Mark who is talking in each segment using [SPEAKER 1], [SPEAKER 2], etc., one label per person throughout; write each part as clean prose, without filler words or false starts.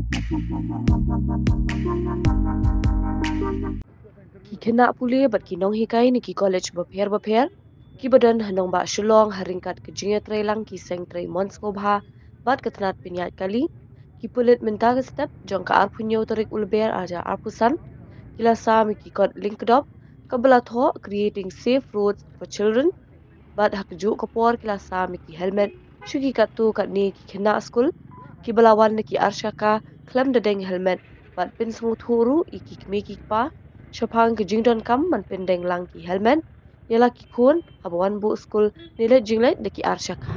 [SPEAKER 1] Ki kena pulih bat ki nong hikai ni ki college bapher ki badan hanong ba shulong haringkat ke jingya trailang ki seng trai monsko bha bat ketnat pinyat kali ki pulit minta ke step jong ka arpunyo tarik ulber aja arpusan kila sa mi ki kod linkdop kabela tho creating safe roads for children bat hakju kapor kila sa mi ki helmet shuki katu kat ni ki kena school ki belawan ni ki arshaka klem dadeng helmet bat pin smooth huru iki kmi pa Shopang ke jingdon kam man pendeng lang ki helmet yala ki kun habawan bu school nile jinglet de ki arshaka.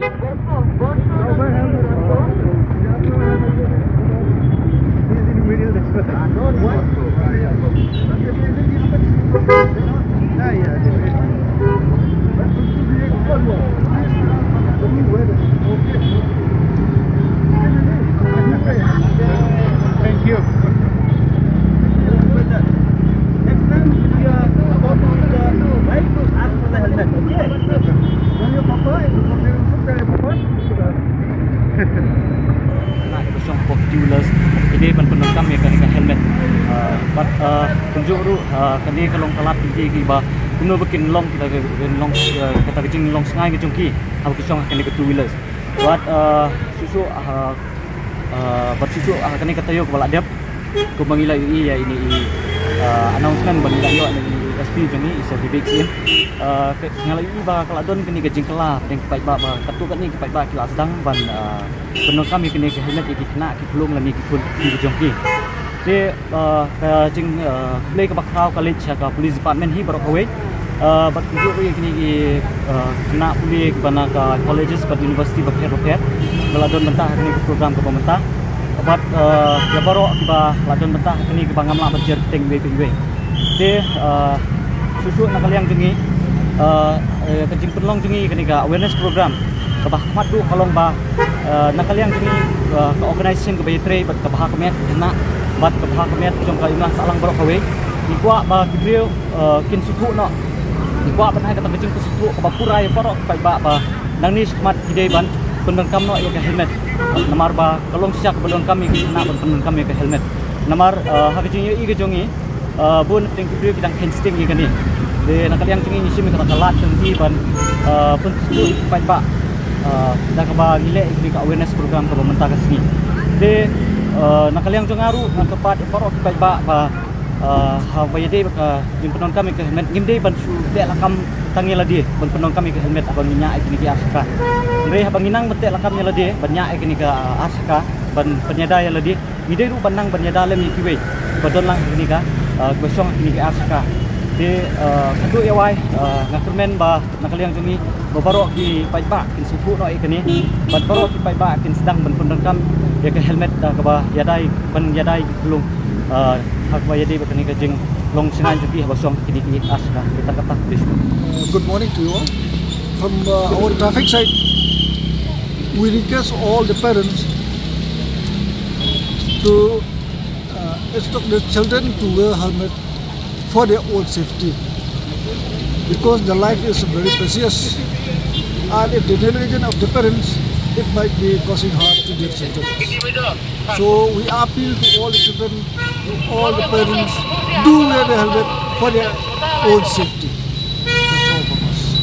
[SPEAKER 2] Thank you.
[SPEAKER 3] Nah, itu song popular. Ini penuh kami kan helmet. But tunjuk ru kini kalau kelap tinggi kiba penuh bikin long kita long kata kecing long sengai ke jungki. Aku kisong kini ke two wheelers. But susu but susu kini kata yo kepala dia. Ku mengilai ya ini announcement bangilai yo ini SP jeni is a big scene. Ngalai ini ba kaladon kini ke jingkelap dan kepai ba katu kat ni kepai ba kila sedang ban penuh kami kini ke helmet iki kena ki belum lani ki pun di jongki. Jadi jing play ke bakrau college ka police department hi baru kawai. Bat tunjuk kini ki kena pulih ke bana ka colleges kat university bakher kaladon mentah kini ke program ke pemerintah. Bat ya baru ba ladon mentah kini ke bangamla berjer ting we. Jadi susu nak kalian jengi kejing penlong jengi kini ka awareness program kabah madu kalong ba nak kalian jengi ke organisation ke baytre bat kabah kemet kena bat kabah kemet jong ka imah salang barok kawe ikwa ba gidreu kin susu no ikwa ban hai kata kejing susu kabah purai barok pai ba nang ni mat gidei ban pendengkam no ya ke helmet namar ba kalong siak pendeng kami kena pendeng kami ke helmet namar ha kejing i ke jongi bun ting gidreu kidang insting ni kani de nak kalian jengi ni simi kata kalat tengti ban pun susu pai ba dah kaba gile ini ka awareness program ka pemerintah kasini de nak kalian jongaru nak tepat parok pai ba ha bayade ka jimpenon kami ke helmet ngimde ban su de lakam tangi ladi ban penon kami ke helmet abang nya ikini ki aska ngre abang inang bete lakam nya ladi ban nya ikini ka aska ban penyada ya ladi ngide ru banang penyada lem ikiwe badon lang ikini ka gosong ikini ki aska di kadu ya wai ngakurmen ba nakaliang jumi babarok di paiba kin supu no ikani ban barok di paiba kin sedang ban pendengkam ya ke helmet da ka ba yadai ban yadai belum hak ba yadi bakani ka jing long singan juki basong kini ki aska kita kata please.
[SPEAKER 4] Good morning to you all. From our traffic side, we request all the parents to instruct the children to wear helmet for their own safety, because the life is very precious, and if the negligence of the parents, it might be causing harm to their children. So we appeal to all the children, to all the parents, do wear the helmet for their own safety. That's all from us.